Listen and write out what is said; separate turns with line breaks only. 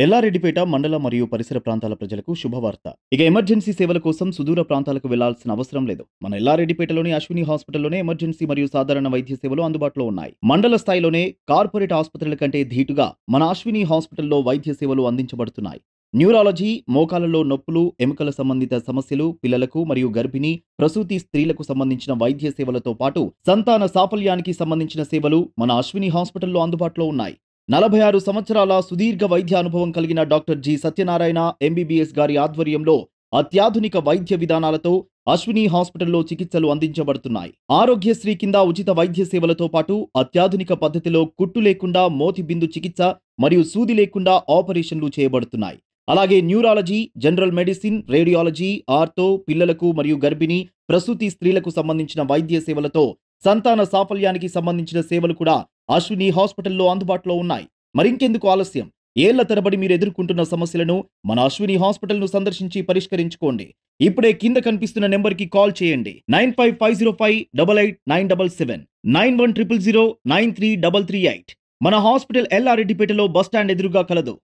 ఎల్లారెడ్డిపేట మండల మరియు పరిసర ప్రాంతాల ప్రజలకు శుభవార్త. ఇక ఎమర్జెన్సీ సేవల కోసం సుదూర ప్రాంతాలకు వెళ్లాల్సిన అవసరం లేదు. మన ఎల్లారెడ్డిపేటలోని అశ్విని హాస్పిటల్లోనే ఎమర్జెన్సీ మరియు సాధారణ వైద్య సేవలు అందుబాటులో ఉన్నాయి. మండల స్థాయిలోనే కార్పొరేట్ ఆసుపత్రుల కంటే ధీటుగా మన అశ్విని హాస్పిటల్లో వైద్య సేవలు అందించబడుతున్నాయి. న్యూరాలజీ, మోకాలలో నొప్పులు, ఎముకల సంబంధిత సమస్యలు, పిల్లలకు మరియు గర్భిణీ, ప్రసూతి స్త్రీలకు సంబంధించిన వైద్య సేవలతో పాటు సంతాన సాఫల్యానికి సంబంధించిన సేవలు మన అశ్విని హాస్పిటల్లో అందుబాటులో ఉన్నాయి. 46 సంవత్సరాల సుదీర్ఘ వైద్య అనుభవం కలిగిన డాక్టర్ జి సత్యనారాయణ ఎంబీబీఎస్ గారి ఆధ్వర్యంలో అత్యాధునిక వైద్య విధానాలతో అశ్విని హాస్పిటల్లో చికిత్సలు అందించబడుతున్నాయి. ఆరోగ్యశ్రీ కింద ఉచిత వైద్య సేవలతో పాటు అత్యాధునిక పద్ధతిలో కుట్టు లేకుండా మోతి బిందు చికిత్స మరియు సూది లేకుండా ఆపరేషన్లు చేయబడుతున్నాయి. అలాగే neurology, general medicine, radiology, ortho, పిల్లలకు మరియు గర్భిణీ, ప్రసూతి స్త్రీలకు సంబంధించిన వైద్య సేవలతో సంతాన సాఫల్యానికి సంబంధించిన సేవలు కూడా అశ్విని హాస్పిటల్లో అందుబాటులో ఉన్నాయి. మరింకెందుకు ఆలస్యం? ఏళ్ల తరబడి మీరు ఎదుర్కొంటున్న సమస్యలను మన అశ్విని హాస్పిటల్ను సందర్శించి పరిష్కరించుకోండి. ఇప్పుడే కింద కనిపిస్తున్న నెంబర్కి కాల్ చేయండి. 9550588977 9100093338. మన హాస్పిటల్ ఎల్లారెడ్డిపేటలో బస్టాండ్ ఎదురుగా కలదు.